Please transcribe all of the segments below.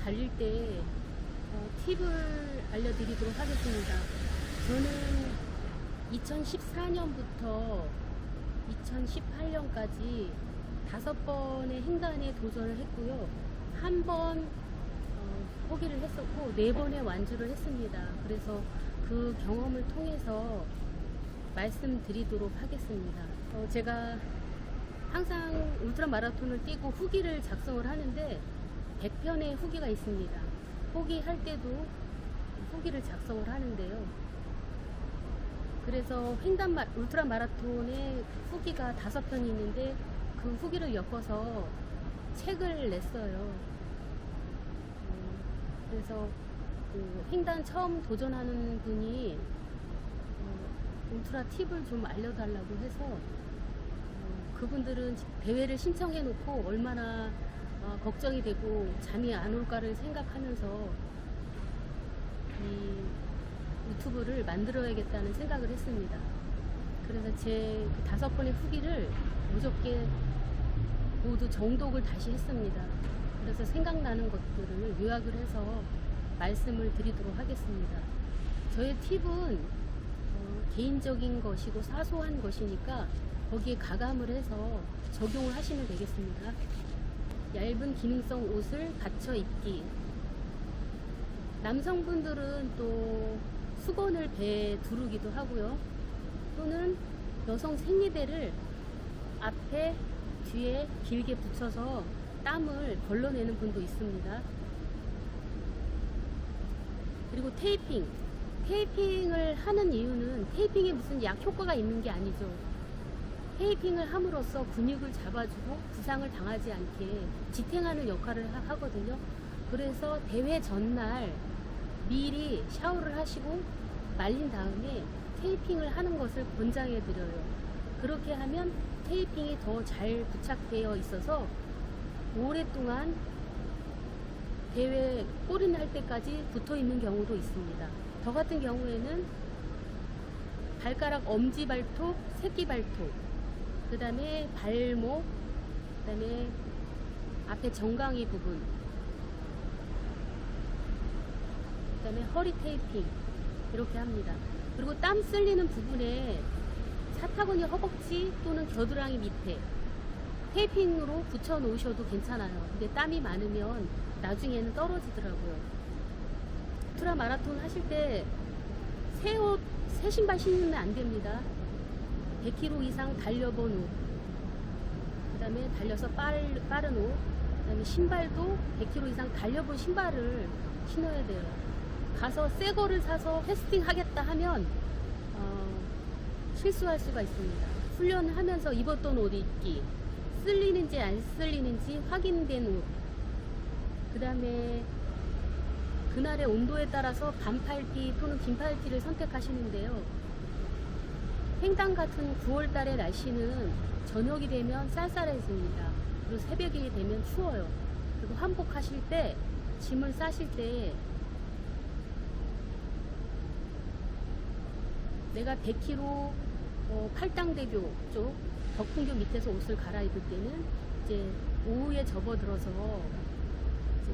달릴 때 팁을 알려드리도록 하겠습니다. 저는 2014년부터 2018년까지 5번의 횡단에 도전을 했고요. 한 번 포기를 했었고 4번의 완주를 했습니다. 그래서 그 경험을 통해서 말씀드리도록 하겠습니다. 제가 항상 울트라 마라톤을 뛰고 후기를 작성을 하는데 100편의 후기가 있습니다. 포기할 때도 후기를 작성을 하는데요. 그래서 횡단 울트라 마라톤의 후기가 5편이 있는데 그 후기를 엮어서 책을 냈어요. 그래서 그 횡단 처음 도전하는 분이 울트라 팁을 좀 알려달라고 해서 그분들은 대회를 신청해 놓고 얼마나 걱정이 되고 잠이 안 올까를 생각하면서 이 유튜브를 만들어야겠다는 생각을 했습니다. 그래서 제 5번의 후기를 무섭게 모두 정독을 다시 했습니다. 그래서 생각나는 것들을 요약을 해서 말씀을 드리도록 하겠습니다. 저의 팁은 개인적인 것이고 사소한 것이니까 거기에 가감을 해서 적용을 하시면 되겠습니다. 얇은 기능성 옷을 받쳐 입기. 남성분들은 또 수건을 배에 두르기도 하고요. 또는 여성 생리대를 앞에 뒤에 길게 붙여서 땀을 걸러내는 분도 있습니다. 그리고 테이핑을 하는 이유는 테이핑에 무슨 약 효과가 있는 게 아니죠. 테이핑을 함으로써 근육을 잡아주고 부상을 당하지 않게 지탱하는 역할을 하거든요. 그래서 대회 전날 미리 샤워를 하시고 말린 다음에 테이핑을 하는 것을 권장해 드려요. 그렇게 하면 테이핑이 더 잘 부착되어 있어서 오랫동안 대회 골인 할 때까지 붙어 있는 경우도 있습니다. 저 같은 경우에는 발가락 엄지발톱, 새끼발톱, 그 다음에 발목, 그 다음에 앞에 정강이 부분, 그 다음에 허리 테이핑 이렇게 합니다. 그리고 땀 쓸리는 부분에 사타구니 허벅지 또는 겨드랑이 밑에 테이핑으로 붙여 놓으셔도 괜찮아요. 근데 땀이 많으면 나중에는 떨어지더라고요. 울트라 마라톤 하실 때 새 옷, 새 신발 신으면 안 됩니다. 100km 이상 달려본 옷, 그 다음에 달려서 빠른 옷, 그 다음에 신발도 100km 이상 달려본 신발을 신어야 돼요. 가서 새 거를 사서 테스팅 하겠다 하면 실수할 수가 있습니다. 훈련하면서 입었던 옷 입기, 쓸리는지 안 쓸리는지 확인된 옷, 그 다음에 그날의 온도에 따라서 반팔티 또는 긴팔티를 선택하시는데요. 횡단 같은 9월달의 날씨는 저녁이 되면 쌀쌀해집니다. 그리고 새벽이 되면 추워요. 그리고 환복하실 때, 짐을 싸실 때 내가 100km 팔당대교 쪽 덕풍교 밑에서 옷을 갈아입을 때는 이제 오후에 접어들어서 이제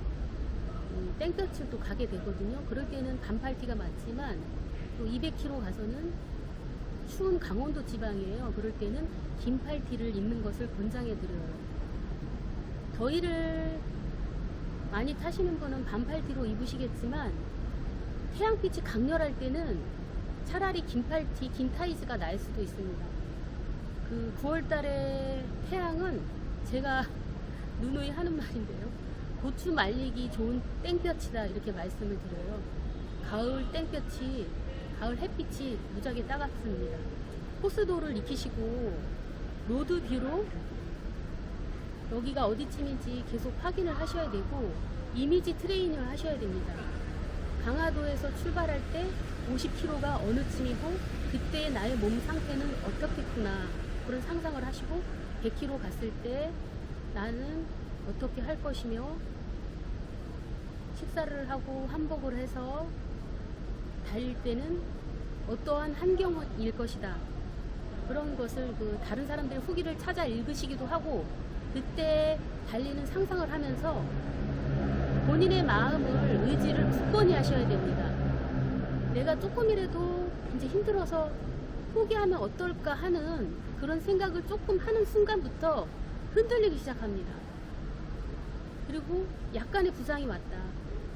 땡볕을 또 가게 되거든요. 그럴 때는 반팔티가 맞지만 또 200km 가서는 추운 강원도 지방이에요. 그럴 때는 긴팔티를 입는 것을 권장해 드려요. 더위를 많이 타시는 분은 반팔티로 입으시겠지만 태양빛이 강렬할 때는 차라리 긴팔티, 긴 타이즈가 나을 수도 있습니다. 그 9월달의 태양은 제가 누누이 하는 말인데요. 고추 말리기 좋은 땡볕이다 이렇게 말씀을 드려요. 가을 땡볕이, 가을 햇빛이 무지하게 따갑습니다. 호스도를 익히시고 로드뷰로 여기가 어디쯤인지 계속 확인을 하셔야 되고 이미지 트레이닝을 하셔야 됩니다. 강화도에서 출발할 때 50km가 어느 쯤이고 그때의 나의 몸 상태는 어떻겠구나 그런 상상을 하시고 100km 갔을 때 나는 어떻게 할 것이며 식사를 하고 한복을 해서 달릴 때는 어떠한 환경일 것이다. 그런 것을 다른 사람들의 후기를 찾아 읽으시기도 하고 그때 달리는 상상을 하면서 본인의 마음을, 의지를 굳건히 하셔야 됩니다. 내가 조금이라도 이제 힘들어서 포기하면 어떨까 하는 그런 생각을 조금 하는 순간부터 흔들리기 시작합니다. 그리고 약간의 부상이 왔다.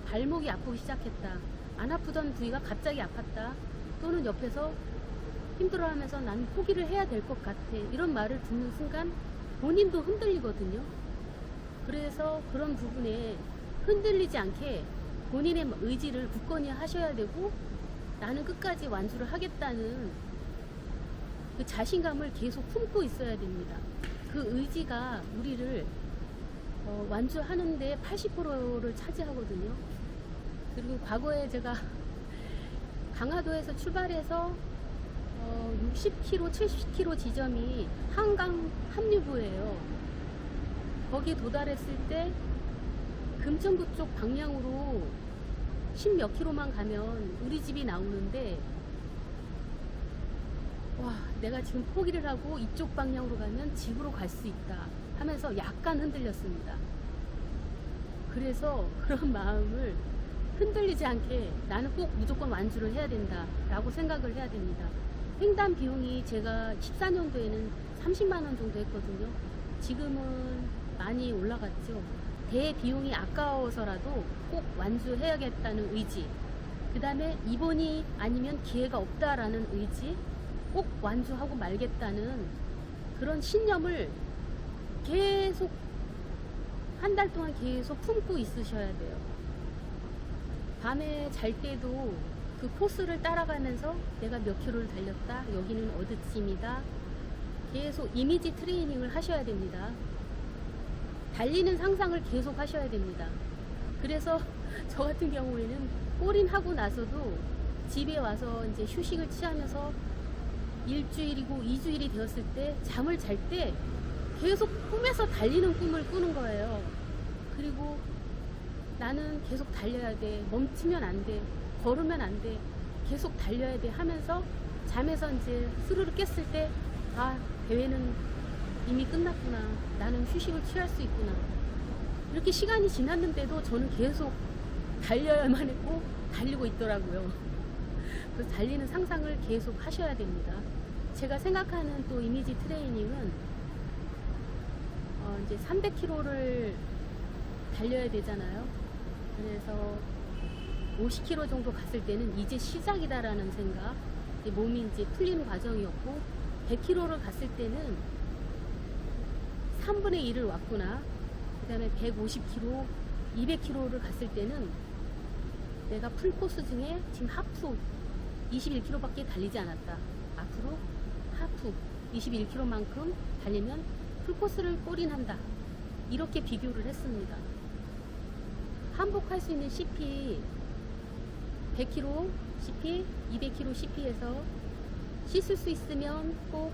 발목이 아프기 시작했다. 안 아프던 부위가 갑자기 아팠다. 또는 옆에서 힘들어하면서 난 포기를 해야 될 것 같아. 이런 말을 듣는 순간 본인도 흔들리거든요. 그래서 그런 부분에 흔들리지 않게 본인의 의지를 굳건히 하셔야 되고, 나는 끝까지 완주를 하겠다는 그 자신감을 계속 품고 있어야 됩니다. 그 의지가 우리를 완주하는데 80%를 차지하거든요. 그리고 과거에 제가 강화도에서 출발해서 60km, 70km 지점이 한강 합류부예요. 거기 도달했을 때 금천구 쪽 방향으로 10몇 킬로만 가면 우리 집이 나오는데, 와, 내가 지금 포기를 하고 이쪽 방향으로 가면 집으로 갈 수 있다 하면서 약간 흔들렸습니다. 그래서 그런 마음을 흔들리지 않게 나는 꼭 무조건 완주를 해야 된다 라고 생각을 해야 됩니다. 횡단 비용이 제가 14년도에는 30만원 정도 했거든요. 지금은 많이 올라갔죠. 대 비용이 아까워서라도 꼭 완주해야겠다는 의지, 그 다음에 이번이 아니면 기회가 없다라는 의지, 꼭 완주하고 말겠다는 그런 신념을 계속 한 달 동안 계속 품고 있으셔야 돼요. 밤에 잘 때도 그 코스를 따라가면서 내가 몇 킬로를 달렸다, 여기는 어디쯤이다, 계속 이미지 트레이닝을 하셔야 됩니다. 달리는 상상을 계속 하셔야 됩니다. 그래서 저 같은 경우에는 골인하고 나서도 집에 와서 이제 휴식을 취하면서 일주일이고 2주일이 되었을 때 잠을 잘 때 계속 꿈에서 달리는 꿈을 꾸는 거예요. 그리고 나는 계속 달려야 돼, 멈추면 안 돼, 걸으면 안 돼, 계속 달려야 돼 하면서 잠에서 이제 스르르 깼을 때, 아, 대회는 이미 끝났구나, 나는 휴식을 취할 수 있구나. 이렇게 시간이 지났는데도 저는 계속 달려야만 했고 달리고 있더라고요. 그래서 달리는 상상을 계속 하셔야 됩니다. 제가 생각하는 또 이미지 트레이닝은 이제 300km를 달려야 되잖아요. 그래서 50km 정도 갔을 때는 이제 시작이다라는 생각, 몸이 이제 풀리는 과정이었고, 100km를 갔을 때는 3분의 1을 왔구나. 그 다음에 150km, 200km를 갔을 때는 내가 풀코스 중에 지금 하프 21km밖에 달리지 않았다. 앞으로 하프 21km만큼 달리면 풀코스를 골인한다. 이렇게 비교를 했습니다. 항복할 수 있는 CP 100km CP, 200km CP에서 씻을 수 있으면 꼭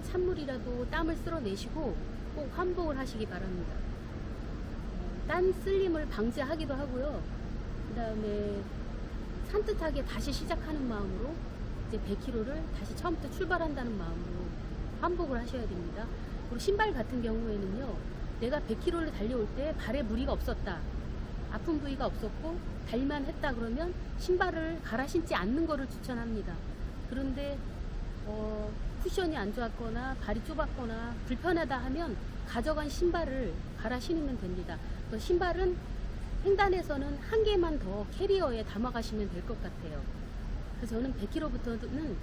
찬물이라도 땀을 쓸어내시고 꼭 환복을 하시기 바랍니다. 땀 쓸림을 방지하기도 하고요. 그 다음에 산뜻하게 다시 시작하는 마음으로 이제 100km를 다시 처음부터 출발한다는 마음으로 환복을 하셔야 됩니다. 그리고 신발 같은 경우에는요, 내가 100km를 달려올 때 발에 무리가 없었다, 아픈 부위가 없었고 달만 했다 그러면 신발을 갈아 신지 않는 거를 추천합니다. 그런데 쿠션이 안 좋았거나 발이 좁았거나 불편하다 하면 가져간 신발을 갈아 신으면 됩니다. 그 신발은 횡단에서는 한 개만 더 캐리어에 담아 가시면 될 것 같아요. 그래서 저는 100km부터는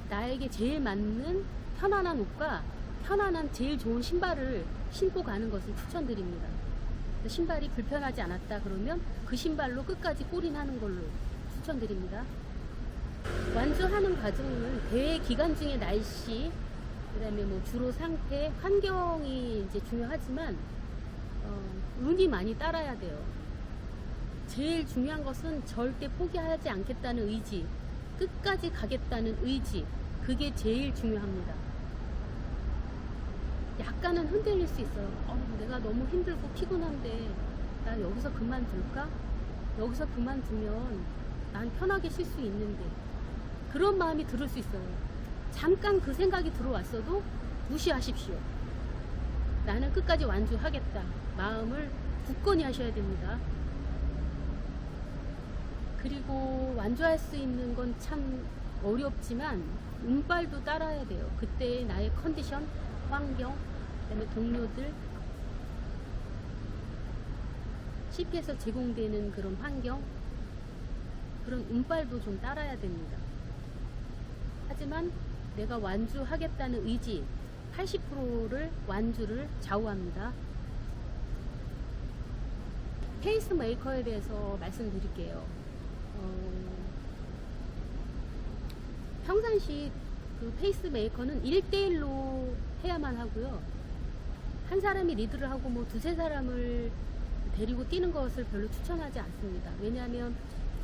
나에게 제일 맞는 편안한 옷과 편안한 제일 좋은 신발을 신고 가는 것을 추천드립니다. 신발이 불편하지 않았다 그러면 그 신발로 끝까지 골인하는 걸로 추천드립니다. 완주하는 과정은 대회 기간 중에 날씨, 그 다음에 뭐 주로 상태, 환경이 이제 중요하지만 운이 많이 따라야 돼요. 제일 중요한 것은 절대 포기하지 않겠다는 의지, 끝까지 가겠다는 의지, 그게 제일 중요합니다. 약간은 흔들릴 수 있어요. 내가 너무 힘들고 피곤한데 나 여기서 그만둘까? 여기서 그만두면 난 편하게 쉴 수 있는데, 그런 마음이 들을 수 있어요. 잠깐 그 생각이 들어왔어도 무시하십시오. 나는 끝까지 완주하겠다 마음을 굳건히 하셔야 됩니다. 그리고 완주할 수 있는 건 참 어렵지만 운빨도 따라야 돼요. 그때 나의 컨디션, 환경, 그다음에 동료들, CP에서 제공되는 그런 환경, 그런 운빨도 좀 따라야 됩니다. 하지만 내가 완주하겠다는 의지 80%를 완주를 좌우합니다. 페이스메이커에 대해서 말씀드릴게요. 평상시 그 페이스메이커는 1대1로 해야만 하고요. 한 사람이 리드를 하고 뭐 두세 사람을 데리고 뛰는 것을 별로 추천하지 않습니다. 왜냐하면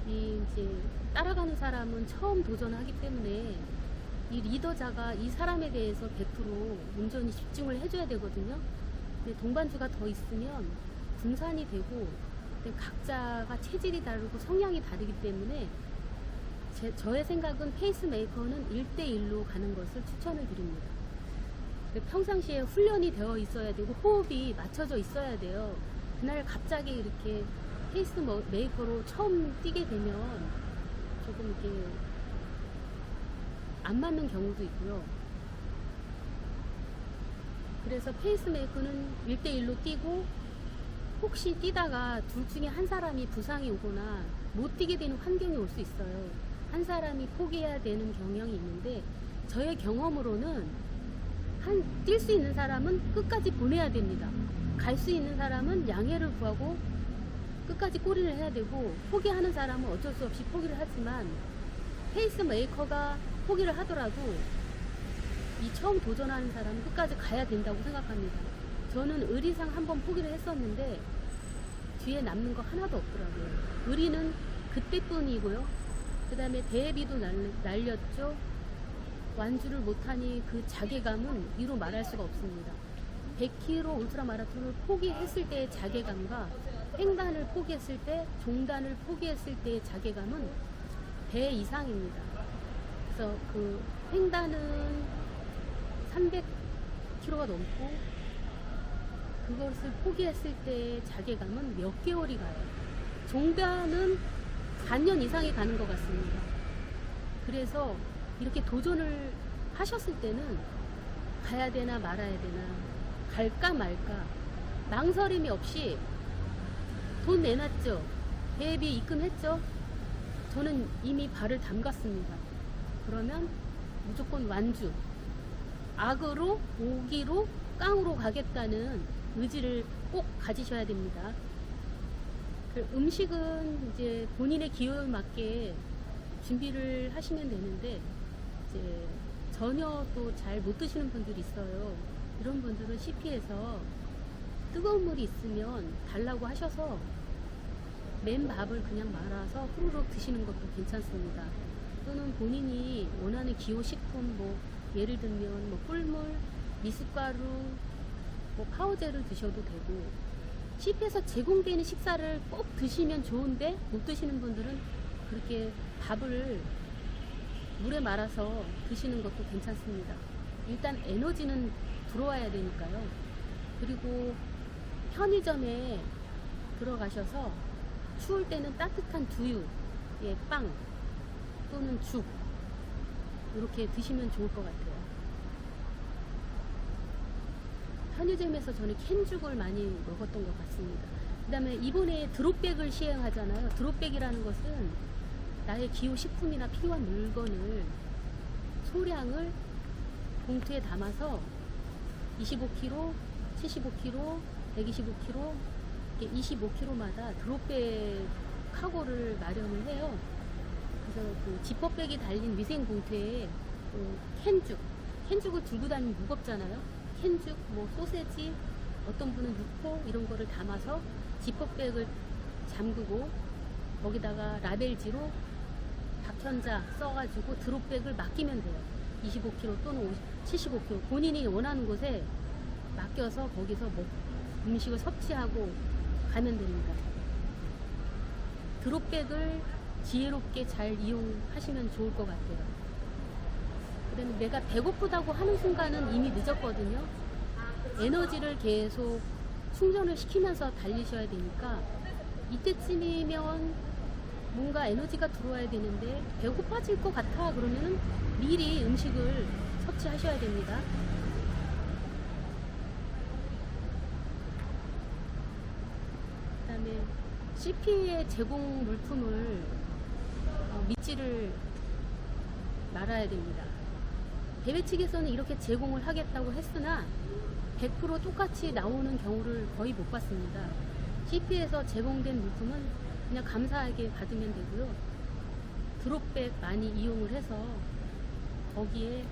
이제 따라가는 사람은 처음 도전하기 때문에 이 리더자가 이 사람에 대해서 100% 온전히 집중을 해줘야 되거든요. 근데 동반주가 더 있으면 분산이 되고 각자가 체질이 다르고 성향이 다르기 때문에 저의 생각은 페이스메이커는 1대1로 가는 것을 추천을 드립니다. 평상시에 훈련이 되어 있어야 되고 호흡이 맞춰져 있어야 돼요. 그날 갑자기 이렇게 페이스메이커로 처음 뛰게 되면 조금 이렇게 안 맞는 경우도 있고요. 그래서 페이스메이커는 1대1로 뛰고 혹시 뛰다가 둘 중에 한 사람이 부상이 오거나 못 뛰게 되는 환경이 올 수 있어요. 한 사람이 포기해야 되는 경향이 있는데 저의 경험으로는 뛸 수 있는 사람은 끝까지 보내야 됩니다. 갈 수 있는 사람은 양해를 구하고 끝까지 꼬리를 해야 되고 포기하는 사람은 어쩔 수 없이 포기를 하지만 페이스메이커가 포기를 하더라도 이 처음 도전하는 사람은 끝까지 가야 된다고 생각합니다. 저는 의리상 한번 포기를 했었는데 뒤에 남는 거 하나도 없더라고요. 의리는 그때뿐이고요. 그 다음에 대회비도 날렸죠. 완주를 못하니 그 자괴감은 이루 말할 수가 없습니다. 100km 울트라 마라톤을 포기했을 때의 자괴감과 횡단을 포기했을 때, 종단을 포기했을 때의 자괴감은 배 이상입니다. 그래서 그 횡단은 300km가 넘고 그것을 포기했을 때의 자괴감은 몇 개월이 가요. 종단은 4년 이상이 가는 것 같습니다. 그래서 이렇게 도전을 하셨을 때는 가야 되나 말아야 되나, 갈까 말까 망설임이 없이 돈 내놨죠. 대비 입금했죠. 저는 이미 발을 담갔습니다. 그러면 무조건 완주, 악으로, 오기로, 깡으로 가겠다는 의지를 꼭 가지셔야 됩니다. 음식은 이제 본인의 기호에 맞게 준비를 하시면 되는데 이제 전혀 또 잘 못 드시는 분들이 있어요. 이런 분들은 CP에서 뜨거운 물이 있으면 달라고 하셔서 맨 밥을 그냥 말아서 후루룩 드시는 것도 괜찮습니다. 또는 본인이 원하는 기호 식품, 뭐 예를 들면 뭐 꿀물, 미숫가루, 뭐 파우제를 드셔도 되고, CP에서 제공되는 식사를 꼭 드시면 좋은데 못 드시는 분들은 그렇게 밥을 물에 말아서 드시는 것도 괜찮습니다. 일단 에너지는 들어와야 되니까요. 그리고 편의점에 들어가셔서 추울 때는 따뜻한 두유, 빵 또는 죽 이렇게 드시면 좋을 것 같아요. 편의점에서 저는 캔죽을 많이 먹었던 것 같습니다. 그 다음에 이번에 드롭백을 시행하잖아요. 드롭백이라는 것은 나의 기호 식품이나 필요한 물건을 소량을 봉투에 담아서 25kg, 75kg, 125kg, 25kg마다 드롭백 카고를 마련을 해요. 그래서 그 지퍼백이 달린 위생 봉투에 캔죽을 들고 다니면 무겁잖아요. 캔죽, 뭐 소세지, 어떤 분은 육포 이런 거를 담아서 지퍼백을 잠그고 거기다가 라벨지로 박현자 써가지고 드롭백을 맡기면 돼요. 25kg 또는 75kg 본인이 원하는 곳에 맡겨서 거기서 음식을 섭취하고 가면 됩니다. 드롭백을 지혜롭게 잘 이용하시면 좋을 것 같아요. 그러면 내가 배고프다고 하는 순간은 이미 늦었거든요. 에너지를 계속 충전을 시키면서 달리셔야 되니까 이때쯤이면 뭔가 에너지가 들어와야 되는데 배고파질 것 같아 그러면은 미리 음식을 섭취하셔야 됩니다. 그다음에 CP의 제공 물품을 믿지를 말아야 됩니다. 대회 측에서는 이렇게 제공을 하겠다고 했으나 100% 똑같이 나오는 경우를 거의 못 봤습니다. CP에서 제공된 물품은 그냥 감사하게 받으면 되고요. 드롭백 많이 이용을 해서 거기에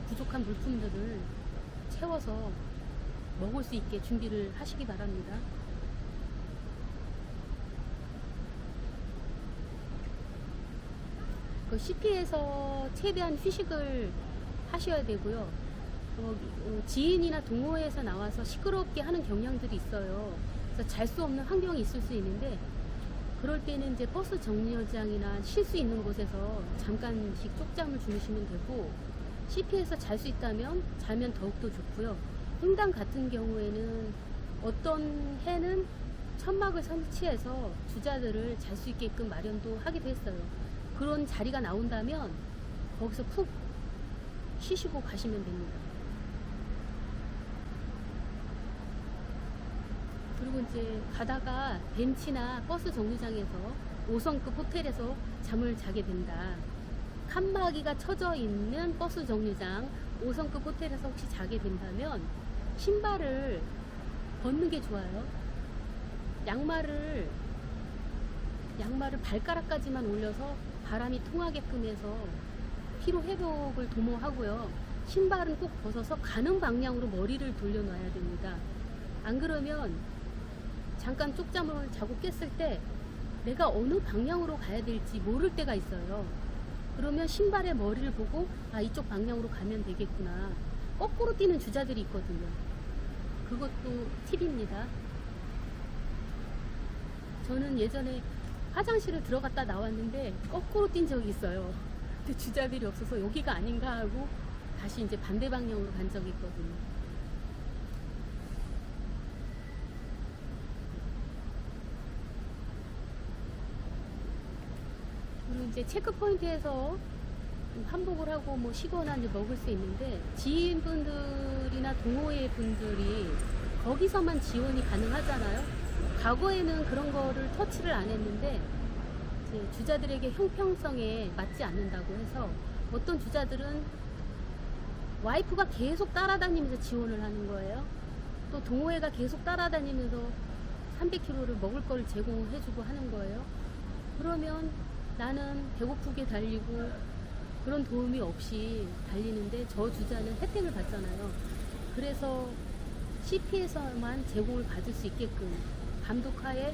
부족한 물품들을 채워서 먹을 수 있게 준비를 하시기 바랍니다. CP에서 최대한 휴식을 하셔야 되고요. 지인이나 동호회에서 나와서 시끄럽게 하는 경향들이 있어요. 그래서 잘 수 없는 환경이 있을 수 있는데 그럴 때는 이제 버스 정류장이나 쉴 수 있는 곳에서 잠깐씩 쪽잠을 주무시면 되고, CP에서 잘 수 있다면 자면 더욱더 좋고요. 횡단 같은 경우에는 어떤 해는 천막을 설치해서 주자들을 잘 수 있게끔 마련도 하기도 했어요. 그런 자리가 나온다면 거기서 푹 쉬시고 가시면 됩니다. 그리고 이제 가다가 벤치나 버스 정류장에서 5성급 호텔에서 잠을 자게 된다. 칸막이가 쳐져 있는 버스 정류장 5성급 호텔에서 혹시 자게 된다면 신발을 벗는 게 좋아요. 양말을 발가락까지만 올려서 바람이 통하게끔 해서 피로 회복을 도모하고요. 신발은 꼭 벗어서 가는 방향으로 머리를 돌려놔야 됩니다. 안 그러면 잠깐 쪽잠을 자고 깼을 때 내가 어느 방향으로 가야 될지 모를 때가 있어요. 그러면 신발의 머리를 보고 아, 이쪽 방향으로 가면 되겠구나. 거꾸로 뛰는 주자들이 있거든요. 그것도 팁입니다. 저는 예전에 화장실을 들어갔다 나왔는데 거꾸로 뛴 적이 있어요. 근데 주자들이 없어서 여기가 아닌가 하고 다시 이제 반대 방향으로 간 적이 있거든요. 그리고 이제 체크포인트에서 한복을 하고 뭐 쉬거나 이제 먹을 수 있는데, 지인분들이나 동호회 분들이 거기서만 지원이 가능하잖아요. 과거에는 그런 거를 터치를 안 했는데 이제 주자들에게 형평성에 맞지 않는다고 해서 어떤 주자들은 와이프가 계속 따라다니면서 지원을 하는 거예요. 또 동호회가 계속 따라다니면서 300km를 먹을 거를 제공해주고 하는 거예요. 그러면 나는 배고프게 달리고 그런 도움이 없이 달리는데 저 주자는 혜택을 받잖아요. 그래서 CP에서만 제공을 받을 수 있게끔, 감독하에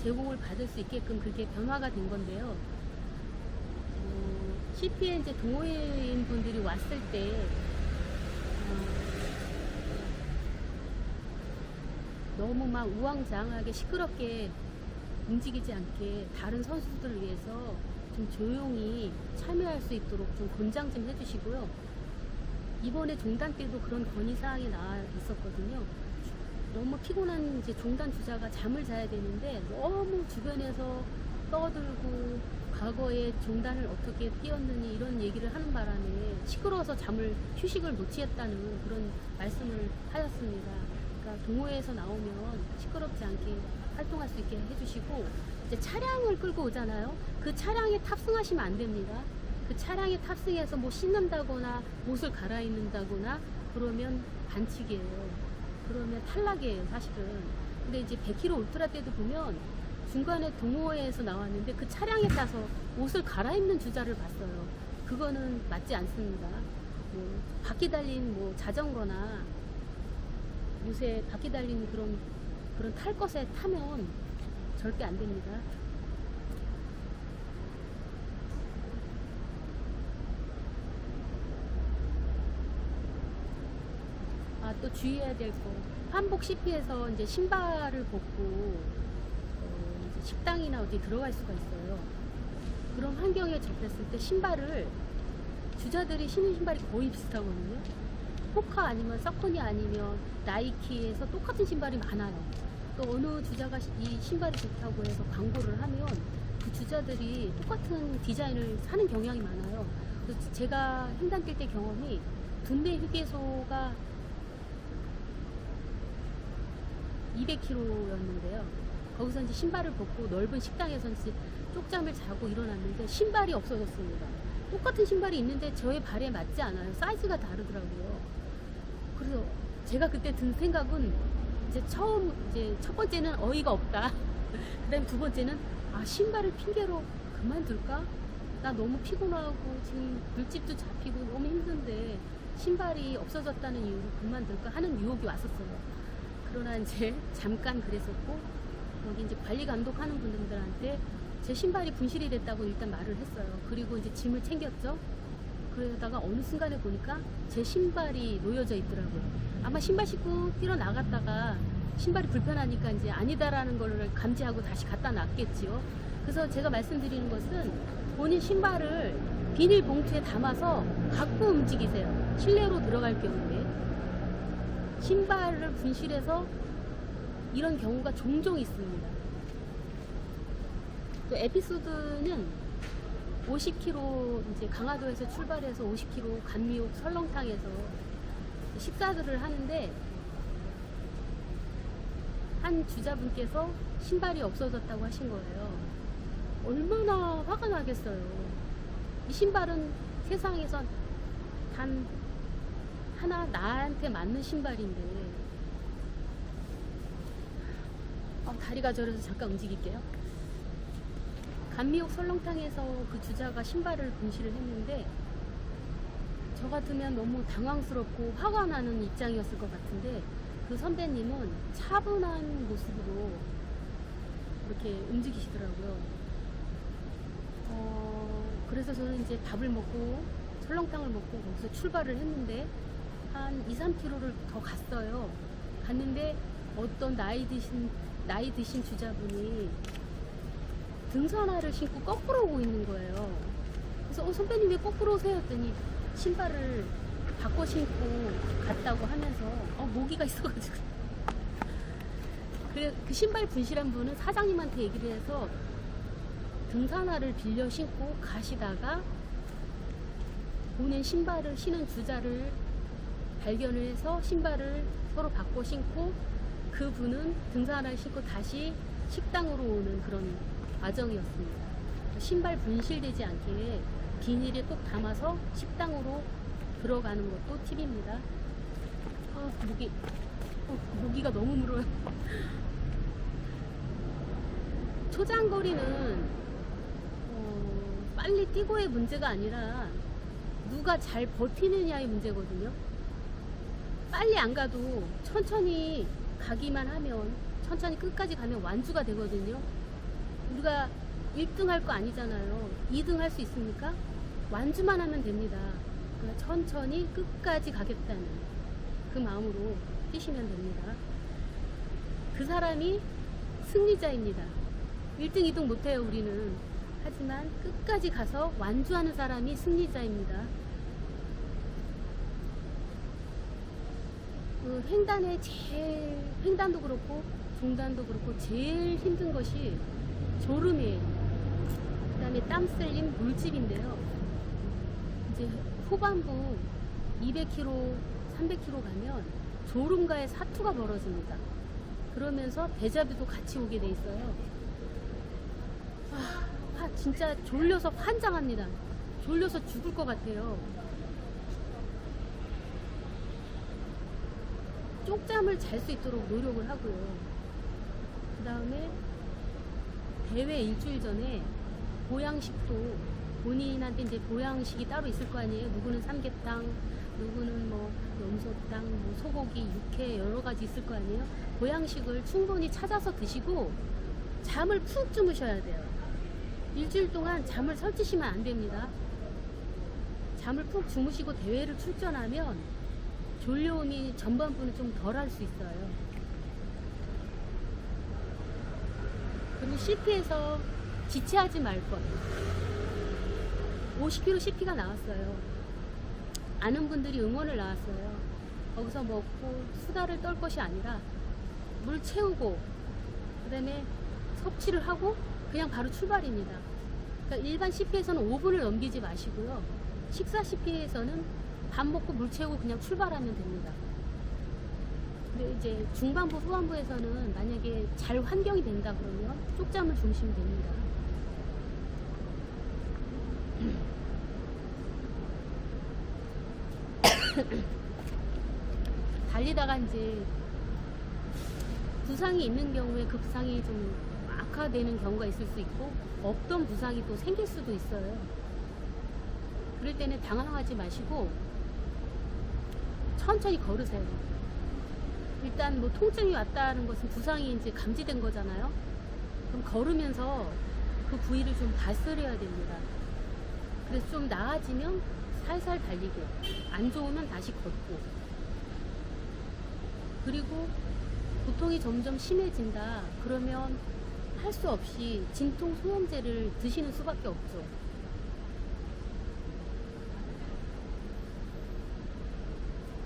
제공을 받을 수 있게끔 그렇게 변화가 된 건데요. CP에 이제 동호회인 분들이 왔을 때 너무 막 우왕좌왕하게 시끄럽게 움직이지 않게 다른 선수들을 위해서 좀 조용히 참여할 수 있도록 좀 권장 좀 해주시고요. 이번에 종단 때도 그런 건의사항이 나와 있었거든요. 너무 피곤한 이제 종단 주자가 잠을 자야 되는데 너무 주변에서 떠들고 과거에 종단을 어떻게 뛰었느니 이런 얘기를 하는 바람에 시끄러워서 휴식을 못 취했다는 그런 말씀을 하였습니다. 그러니까 동호회에서 나오면 시끄럽지 않게 활동할 수 있게 해주시고, 이제 차량을 끌고 오잖아요. 그 차량에 탑승하시면 안 됩니다. 그 차량에 탑승해서 뭐 씻는다거나 옷을 갈아입는다거나 그러면 반칙이에요. 그러면 탈락이에요, 사실은. 근데 이제 100km 울트라 때도 보면 중간에 동호회에서 나왔는데 그 차량에 타서 옷을 갈아입는 주자를 봤어요. 그거는 맞지 않습니다. 뭐 바퀴 달린 뭐 자전거나 요새 바퀴 달린 그런 탈 것에 타면 절대 안 됩니다. 또 주의해야 될 거. 한복 CP에서 이제 신발을 벗고 이제 식당이나 어디 들어갈 수가 있어요. 그런 환경에 접했을 때 신발을, 주자들이 신는 신발이 거의 비슷하거든요. 포카 아니면 서코니 아니면 나이키에서 똑같은 신발이 많아요. 또 어느 주자가 이 신발이 좋다고 해서 광고를 하면 그 그 주자들이 똑같은 디자인을 사는 경향이 많아요. 그래서 제가 횡단 뛸 때 경험이 둔내 휴게소가 200km였는데요. 거기서 이제 신발을 벗고 넓은 식당에서 이제 쪽잠을 자고 일어났는데 신발이 없어졌습니다. 똑같은 신발이 있는데 저의 발에 맞지 않아요. 사이즈가 다르더라고요. 그래서 제가 그때 든 생각은 이제 첫 번째는 어이가 없다. 그 다음에 두 번째는 신발을 핑계로 그만둘까? 나 너무 피곤하고 지금 물집도 잡히고 너무 힘든데 신발이 없어졌다는 이유로 그만둘까 하는 유혹이 왔었어요. 그러나 이제 잠깐 그랬었고, 여기 이제 관리 감독하는 분들한테 제 신발이 분실이 됐다고 일단 말을 했어요. 그리고 이제 짐을 챙겼죠. 그러다가 어느 순간에 보니까 제 신발이 놓여져 있더라고요. 아마 신발 신고 뛰어 나갔다가 신발이 불편하니까 이제 아니다라는 걸 감지하고 다시 갖다 놨겠지요. 그래서 제가 말씀드리는 것은 본인 신발을 비닐봉투에 담아서 갖고 움직이세요. 실내로 들어갈 경우에. 신발을 분실해서 이런 경우가 종종 있습니다. 또 에피소드는 50km 이제 강화도에서 출발해서 50km 감미옥 설렁탕에서 식사들을 하는데 한 주자분께서 신발이 없어졌다고 하신 거예요. 얼마나 화가 나겠어요. 이 신발은 세상에서 단 하나 나한테 맞는 신발인데. 다리가 저려서 잠깐 움직일게요. 감미옥 설렁탕에서 그 주자가 신발을 분실을 했는데 저 같으면 너무 당황스럽고 화가 나는 입장이었을 것 같은데 그 선배님은 차분한 모습으로 이렇게 움직이시더라고요. 그래서 저는 이제 밥을 먹고 설렁탕을 먹고 거기서 출발을 했는데 한 2-3km를 더 갔어요. 갔는데 어떤 나이 드신 주자분이 등산화를 신고 거꾸로 오고 있는 거예요. 그래서 선배님 왜 거꾸로 오세요? 했더니 신발을 바꿔 신고 갔다고 하면서 모기가 있어가지고 그 신발 분실한 분은 사장님한테 얘기를 해서 등산화를 빌려 신고 가시다가 보낸 신발을 신은 주자를 발견을 해서 신발을 서로 바꿔 신고 그 분은 등산화를 신고 다시 식당으로 오는 그런 과정이었습니다. 신발 분실되지 않게 비닐에 꼭 담아서 식당으로 들어가는 것도 팁입니다. 모기가 너무 물어요. 초장거리는 빨리 뛰고의 문제가 아니라 누가 잘 버티느냐의 문제거든요. 빨리 안 가도 천천히 가기만 하면, 천천히 끝까지 가면 완주가 되거든요. 우리가 1등 할 거 아니잖아요. 2등 할 수 있습니까? 완주만 하면 됩니다. 그러니까 천천히 끝까지 가겠다는 그 마음으로 뛰시면 됩니다. 그 사람이 승리자입니다. 1등, 2등 못해요, 우리는. 하지만 끝까지 가서 완주하는 사람이 승리자입니다. 그 횡단도 그렇고 중단도 그렇고 제일 힘든 것이 졸음이에요. 그 다음에 땀 쓸림 물집인데요. 이제 후반부 200km, 300km 가면 졸음과의 사투가 벌어집니다. 그러면서 데자뷰도 같이 오게 돼 있어요. 진짜 졸려서 환장합니다. 졸려서 죽을 것 같아요. 쪽잠을 잘 수 있도록 노력을 하고요. 그 다음에 대회 일주일 전에 보양식도 본인한테 이제 보양식이 따로 있을 거 아니에요. 누구는 삼계탕, 누구는 뭐 염소탕, 뭐 소고기, 육회 여러 가지 있을 거 아니에요. 보양식을 충분히 찾아서 드시고 잠을 푹 주무셔야 돼요. 일주일 동안 잠을 설치시면 안 됩니다. 잠을 푹 주무시고 대회를 출전하면 졸려움이 전반부는 좀 덜 할 수 있어요. 그리고 CP에서 지체하지 말 것. 50km CP가 나왔어요. 아는 분들이 응원을 나왔어요. 거기서 먹고 수다를 떨 것이 아니라 물 채우고 그 다음에 섭취를 하고 그냥 바로 출발입니다. 그러니까 일반 CP에서는 5분을 넘기지 마시고요. 식사 CP에서는 밥 먹고 물 채우고 그냥 출발하면 됩니다. 근데 이제 중반부, 후반부에서는 만약에 잘 환경이 된다 그러면 쪽잠을 주무시면 됩니다. 달리다가 이제 부상이 있는 경우에 그 부상이 좀 악화되는 경우가 있을 수 있고 없던 부상이 또 생길 수도 있어요. 그럴 때는 당황하지 마시고 천천히 걸으세요. 일단 뭐 통증이 왔다는 것은 부상이 이제 감지된 거잖아요. 그럼 걸으면서 그 부위를 좀 다스려야 됩니다. 그래서 좀 나아지면 살살 달리고 안 좋으면 다시 걷고, 그리고 고통이 점점 심해진다 그러면 할 수 없이 진통 소염제를 드시는 수밖에 없죠.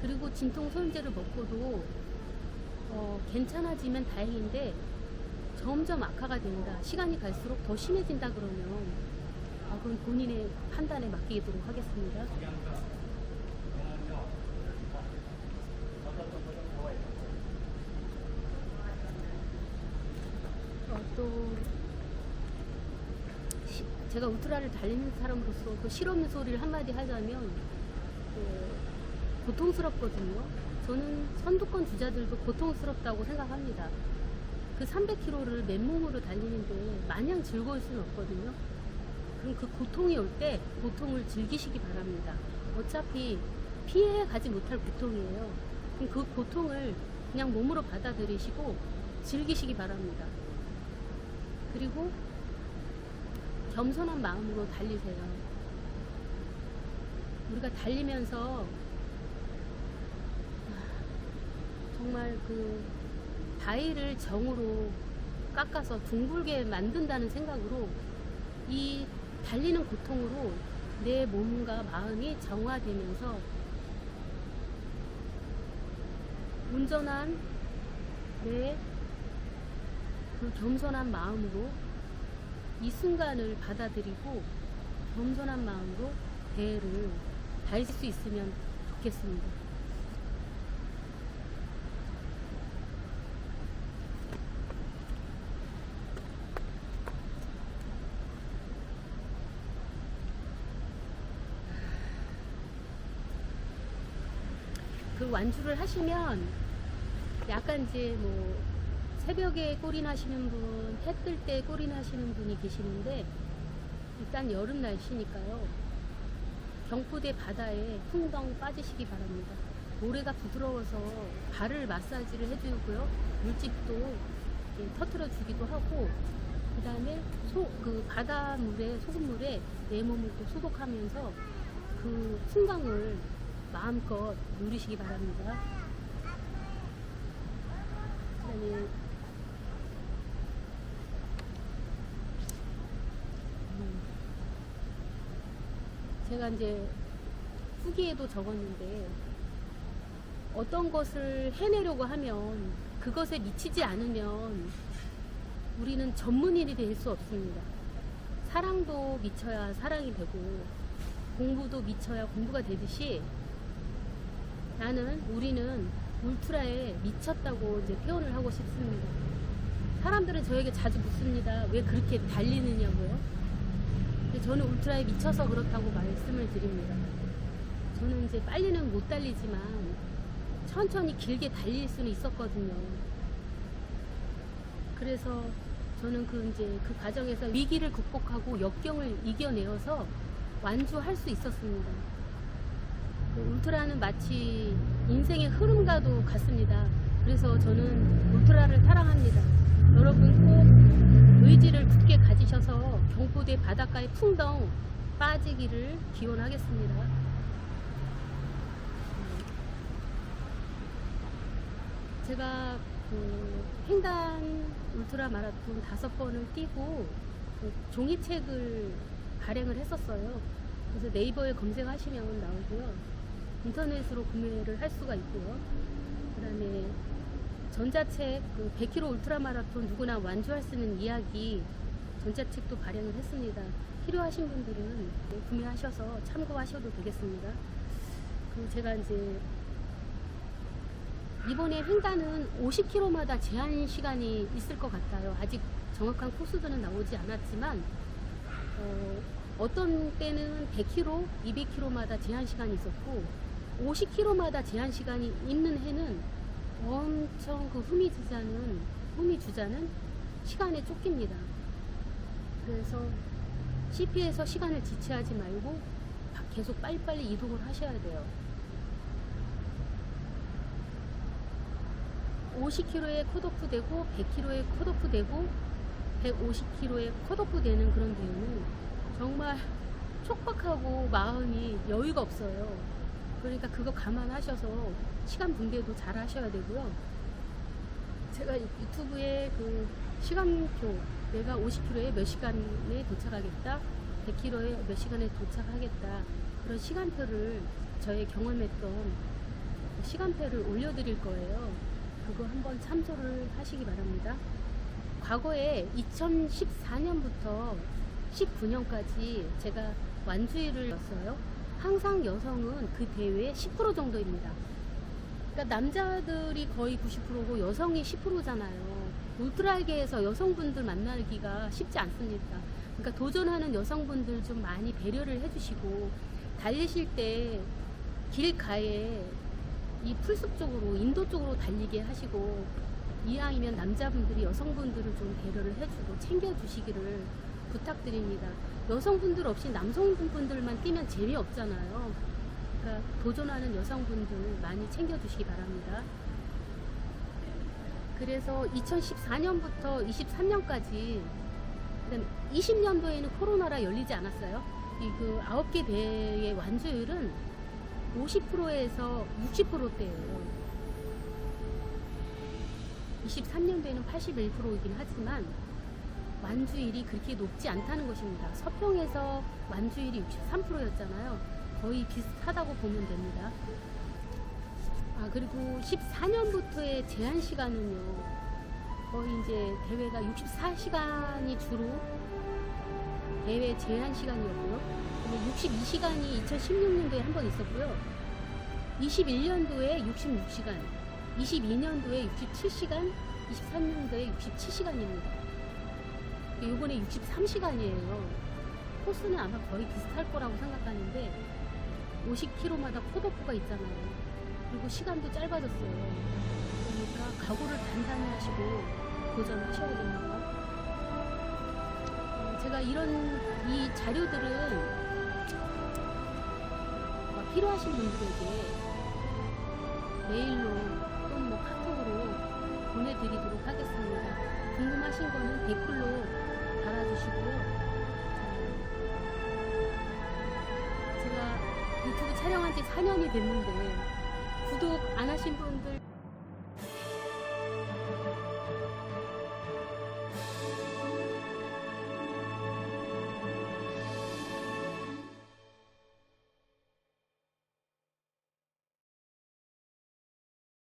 그리고 진통 소염제를 먹고도 괜찮아지면 다행인데 점점 악화가 된다, 시간이 갈수록 더 심해진다 그러면 그건 본인의 판단에 맡기도록 하겠습니다. 또 제가 울트라를 달리는 사람으로서 그 실없는 소리를 한마디 하자면 고통스럽거든요. 저는 선두권 주자들도 고통스럽다고 생각합니다. 그 300km를 맨몸으로 달리는데 마냥 즐거울 수는 없거든요. 그럼 그 고통이 올 때 고통을 즐기시기 바랍니다. 어차피 피해 가지 못할 고통이에요. 그럼 그 고통을 그냥 몸으로 받아들이시고 즐기시기 바랍니다. 그리고 겸손한 마음으로 달리세요. 우리가 달리면서 정말 그 바위를 정으로 깎아서 둥글게 만든다는 생각으로 이 달리는 고통으로 내 몸과 마음이 정화되면서 온전한 내 그 겸손한 마음으로 이 순간을 받아들이고 겸손한 마음으로 대회를 달릴 수 있으면 좋겠습니다. 그 완주를 하시면 약간 이제 뭐 새벽에 골인하시는 분, 해 뜰 때 골인하시는 분이 계시는데 일단 여름 날씨니까요. 경포대 바다에 풍덩 빠지시기 바랍니다. 모래가 부드러워서 발을 마사지를 해주고요. 물집도 터트려 주기도 하고, 그 다음에 그 바닷물에, 소금물에 내 몸을 또 소독하면서 그 풍광을 마음껏 누리시기 바랍니다. 그다음에 제가 이제 후기에도 적었는데 어떤 것을 해내려고 하면 그것에 미치지 않으면 우리는 전문인이 될 수 없습니다. 사랑도 미쳐야 사랑이 되고 공부도 미쳐야 공부가 되듯이 우리는 울트라에 미쳤다고 이제 표현을 하고 싶습니다. 사람들은 저에게 자주 묻습니다. 왜 그렇게 달리느냐고요. 근데 저는 울트라에 미쳐서 그렇다고 말씀을 드립니다. 저는 이제 빨리는 못 달리지만 천천히 길게 달릴 수는 있었거든요. 그래서 저는 그 과정에서 위기를 극복하고 역경을 이겨내어서 완주할 수 있었습니다. 울트라는 마치 인생의 흐름과도 같습니다. 그래서 저는 울트라를 사랑합니다. 여러분 꼭 의지를 굳게 가지셔서 경포대 바닷가에 풍덩 빠지기를 기원하겠습니다. 제가 횡단 울트라 마라톤 5번을 뛰고 종이책을 발행을 했었어요. 그래서 네이버에 검색하시면 나오고요. 인터넷으로 구매를 할 수가 있고요. 그 다음에 전자책 100km 울트라 마라톤 누구나 완주할 수 있는 이야기 전자책도 발행을 했습니다. 필요하신 분들은 구매하셔서 참고하셔도 되겠습니다. 그리고 제가 이제 이번에 횡단은 50km마다 제한 시간이 있을 것 같아요. 아직 정확한 코스들은 나오지 않았지만 어떤 때는 100km, 200km마다 제한 시간이 있었고 50km마다 제한 시간이 있는 해는 엄청 그 후미주자는 시간에 쫓깁니다. 그래서 CP에서 시간을 지체하지 말고 계속 빨리빨리 이동을 하셔야 돼요. 50km에 컷오프 되고 100km에 컷오프 되고 150km에 컷오프 되는 그런 대회는 정말 촉박하고 마음이 여유가 없어요. 그러니까 그거 감안하셔서 시간 분배도 잘 하셔야 되고요. 제가 유튜브에 그 시간표, 내가 50km에 몇 시간에 도착하겠다, 100km에 몇 시간에 도착하겠다, 그런 시간표를 저의 경험했던 시간표를 올려드릴 거예요. 그거 한번 참조를 하시기 바랍니다. 과거에 2014년부터 19년까지 제가 완주일을 였어요. 항상 여성은 그 대회의 10% 정도입니다. 그러니까 남자들이 거의 90%고 여성이 10%잖아요. 울트라계에서 여성분들 만나기가 쉽지 않습니다. 그러니까 도전하는 여성분들 좀 많이 배려를 해주시고, 달리실 때 길가에 이 풀숲 쪽으로, 인도 쪽으로 달리게 하시고, 이왕이면 남자분들이 여성분들을 좀 배려를 해주고 챙겨주시기를 부탁드립니다. 여성분들 없이 남성분들만 뛰면 재미없잖아요. 그러니까 도전하는 여성분들 많이 챙겨주시기 바랍니다. 그래서 2014년부터 23년까지 20년도에는 코로나라 열리지 않았어요. 이 그 9개 대회의 완주율은 50%에서 60%대예요. 23년도에는 81%이긴 하지만 완주율이 그렇게 높지 않다는 것입니다. 서평에서 완주율이 63%였잖아요. 거의 비슷하다고 보면 됩니다. 그리고 14년부터의 제한 시간은요, 거의 이제 대회가 64시간이 주로 대회 제한 시간이었고요. 62시간이 2016년도에 한 번 있었고요. 21년도에 66시간, 22년도에 67시간, 23년도에 67시간입니다. 요번에 63시간이에요. 코스는 아마 거의 비슷할 거라고 생각하는데 50km마다 컷오프가 있잖아요. 그리고 시간도 짧아졌어요. 그러니까 각오를 단단히 하시고 도전하셔야 됩니다. 제가 이 자료들은 필요하신 분들에게 메일로 또는 카톡으로 보내드리도록 하겠습니다. 궁금하신 거는 댓글로 달아주시고요. 제가 유튜브 촬영한 지 4년이 됐는데 구독 안 하신 분들